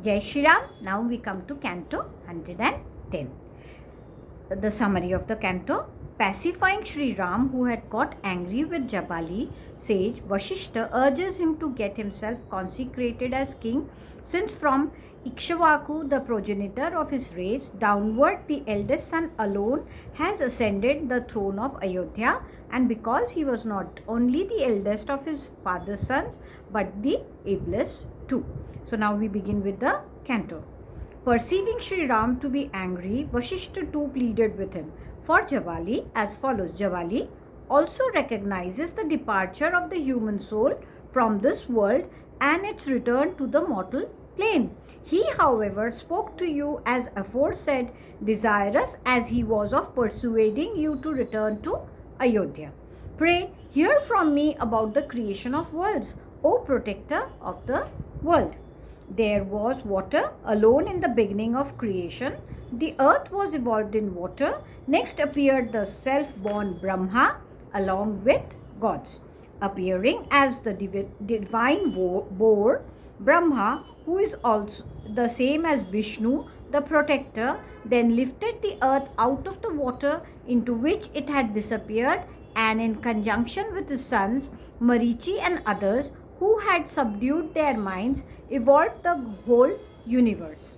Jai Shri Ram. Now we come to Canto 110. The summary of the canto. Pacifying Sri Ram, who had got angry with Jabali, sage Vashishta urges him to get himself consecrated as king, since from Ikshvaku, the progenitor of his race, downward the eldest son alone has ascended the throne of Ayodhya, and because he was not only the eldest of his father's sons, but the ablest too. So now we begin with the canto. Perceiving Sri Ram to be angry, Vashishta too pleaded with him for Javali as follows. Javali also recognizes the departure of the human soul from this world and its return to the mortal plane. He, however, spoke to you as aforesaid, desirous as he was of persuading you to return to Ayodhya. Pray, hear from me about the creation of worlds, O protector of the world. There was water alone in the beginning of creation. The earth was evolved in water. Next appeared the self-born Brahma along with gods. Appearing as the divine boar, Brahma, who is also the same as Vishnu, the protector, then lifted the earth out of the water into which it had disappeared, and in conjunction with his sons, Marichi and others, who had subdued their minds, evolved the whole universe.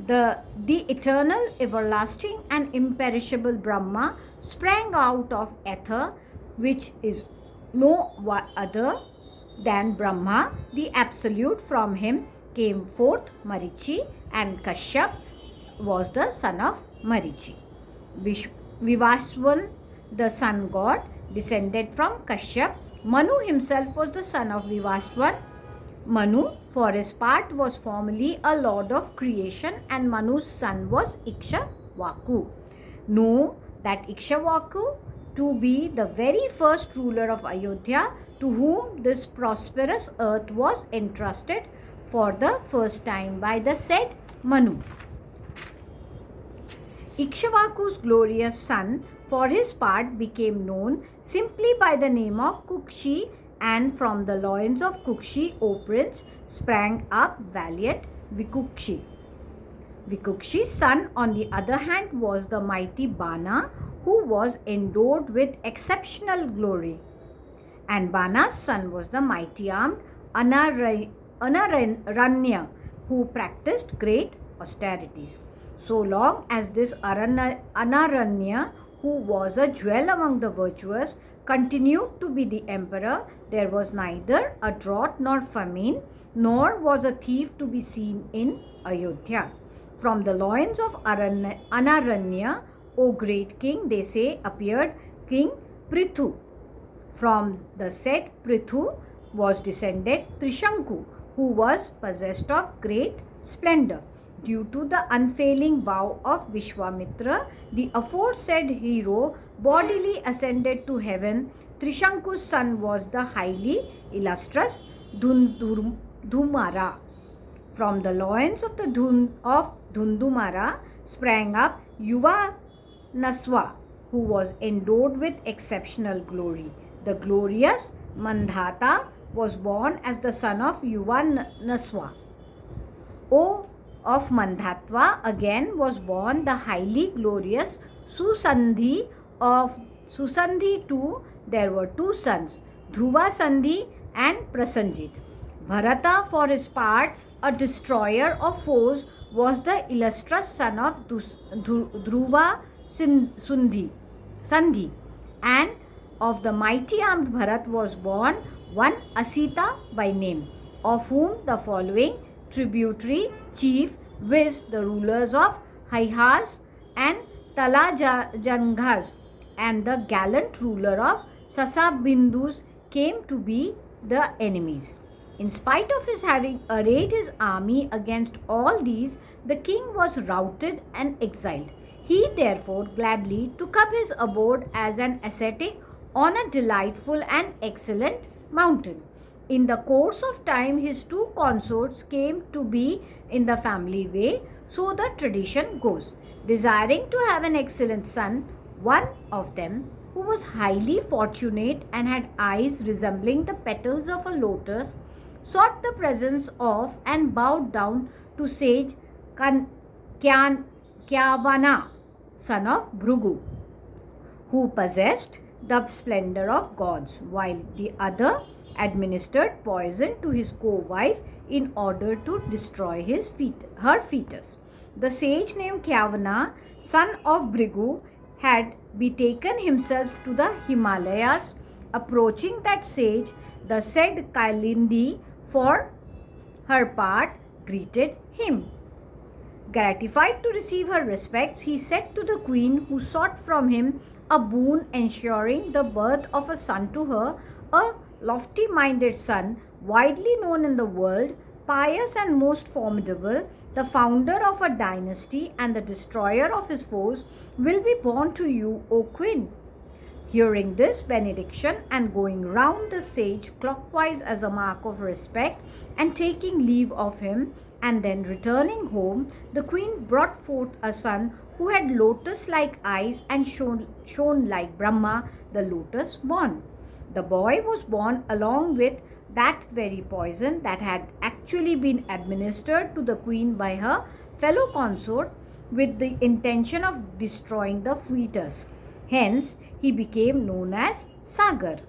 The eternal, everlasting, and imperishable Brahma sprang out of ether, which is no other than Brahma, the absolute. From him came forth Marichi, and Kashyap was the son of Marichi. Vivaswan, the sun god, descended from Kashyap. Manu himself was the son of Vivaswan. Manu, for his part, was formerly a lord of creation, and Manu's son was Ikshvaku. Know that Ikshvaku to be the very first ruler of Ayodhya, to whom this prosperous earth was entrusted for the first time by the said Manu. Ikshvaku's glorious son, for his part, became known simply by the name of Kukshi, and from the loins of Kukshi, O prince, sprang up valiant Vikukshi. Vikukshi's son, on the other hand, was the mighty Bana, who was endowed with exceptional glory. And Bana's son was the mighty armed Anaranya, who practiced great austerities. So long as this Anaranya, who was a jewel among the virtuous, continued to be the emperor, there was neither a drought nor famine, nor was a thief to be seen in Ayodhya. From the loins of Anaranya, O great king, they say, appeared King Prithu. From the said Prithu was descended Trishanku, who was possessed of great splendor. Due to the unfailing vow of Vishwamitra, the aforesaid hero bodily ascended to heaven. Trishanku's son was the highly illustrious Dhundumara. From the loins of Dhundumara sprang up Yuvanaswa, who was endowed with exceptional glory. The glorious Mandhata was born as the son of Yuvanaswa. O of Mandhatva again was born the highly glorious Susandhi. Of Susandhi too there were two sons, Dhruva Sandhi and Prasanjit. Bharata, for his part, a destroyer of foes, was the illustrious son of Dhruva Sandhi, and of the mighty armed Bharat was born one Asita by name, of whom the following tributary chief, viz. The rulers of Haihas and Talajanghas, and the gallant ruler of Sasabindus, came to be the enemies. In spite of his having arrayed his army against all these, the king was routed and exiled. He therefore gladly took up his abode as an ascetic on a delightful and excellent mountain. In the course of time, his two consorts came to be in the family way, so the tradition goes. Desiring to have an excellent son, one of them, who was highly fortunate and had eyes resembling the petals of a lotus, sought the presence of and bowed down to sage Kyavana, son of Bhrigu, who possessed the splendor of gods, while the other administered poison to his co-wife in order to destroy her fetus. The sage named Kyavana, son of Bhrigu, had betaken himself to the Himalayas. Approaching that sage, the said Kailindi, for her part, greeted him. Gratified to receive her respects, he said to the queen, who sought from him a boon ensuring the birth of a son to her, a lofty-minded son, widely known in the world, pious and most formidable, the founder of a dynasty and the destroyer of his foes, will be born to you, O queen. Hearing this benediction and going round the sage clockwise as a mark of respect and taking leave of him, and then returning home, the queen brought forth a son who had lotus-like eyes and shone like Brahma, the lotus born. The boy was born along with that very poison that had actually been administered to the queen by her fellow consort with the intention of destroying the fetus. Hence, he became known as Sagar.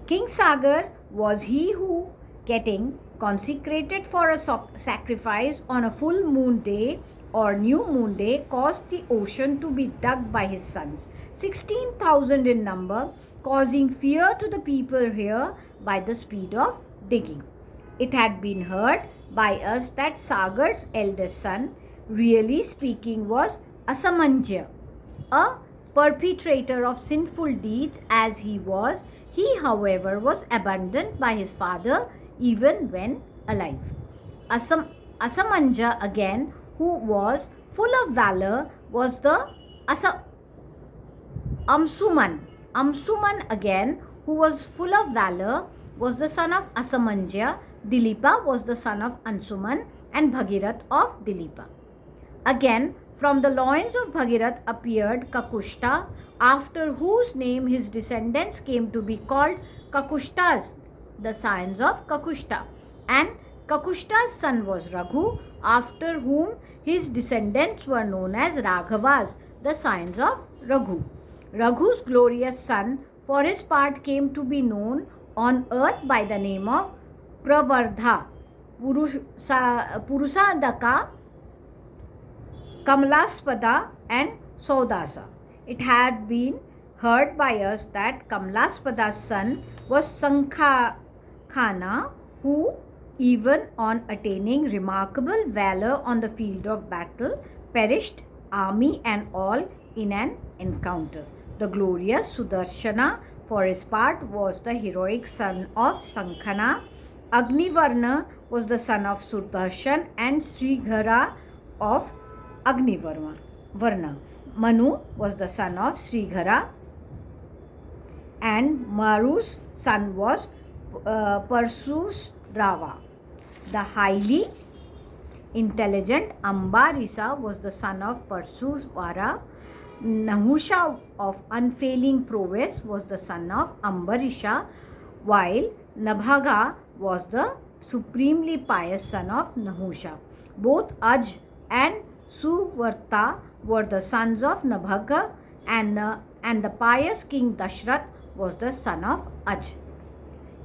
King Sagar was he who, getting consecrated for a sacrifice on a full moon day or new moon day, caused the ocean to be dug by his sons, 16,000 in number, causing fear to the people here by the speed of digging. It had been heard by us that Sagar's eldest son, really speaking, was Asamanja, a perpetrator of sinful deeds as he was. He, however, was abandoned by his father even when alive. Asamanja again, who was full of valor, was the Amsuman. Amsuman again, who was full of valor, was the son of Asamanja. Dilipa was the son of Ansuman, and Bhagirath of Dilipa. Again, from the loins of Bhagirath appeared Kakushta, after whose name his descendants came to be called Kakushtas, the sons of Kakushta. And Kakushta's son was Raghu, after whom his descendants were known as Raghavas, the sons of Raghu. Raghu's glorious son, for his part, came to be known on earth by the name of Pravardha, Purusadaka, Kamalaspada, and Saudasa. It had been heard by us that Kamalaspada's son was Sankhana, who, even on attaining remarkable valor on the field of battle, perished, army and all, in an encounter. The glorious Sudarshana, for his part, was the heroic son of Sankhana. Agnivarna was the son of Sudarshan, and Srighara of Agnivarna. Manu was the son of Srighara, and Maru's son was Parshurava. The highly intelligent Ambarisa was the son of Parshurvara. Nahusha of unfailing prowess was the son of Ambarisha, while Nabhaga was the supremely pious son of Nahusha. Both Aj and Suvarta were the sons of Nabhaga, and the pious king Dashrath was the son of Aj.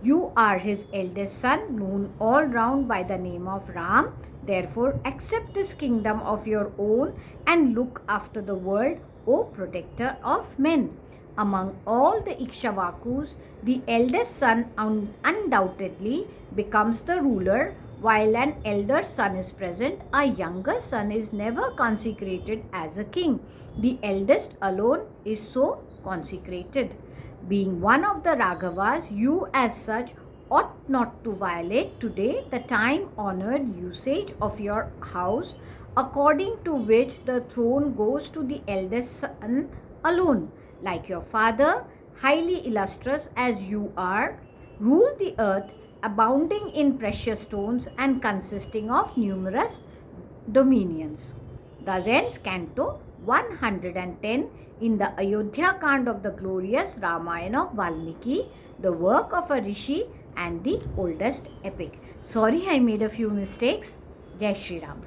You are his eldest son, known all round by the name of Ram. Therefore, accept this kingdom of your own and look after the world, O protector of men. Among all the Ikshvakus, the eldest son undoubtedly becomes the ruler. While an elder son is present, a younger son is never consecrated as a king. The eldest alone is so consecrated. Being one of the Raghavas, you as such ought not to violate today the time-honored usage of your house, according to which the throne goes to the eldest son alone. Like your father, highly illustrious as you are, rule the earth, abounding in precious stones and consisting of numerous dominions. Thus ends Canto 110 in the AYODHYAKAND of the glorious Ramayan of Valmiki, the work of a rishi and the oldest epic. Sorry, I made a few mistakes. Jai Shri Ram.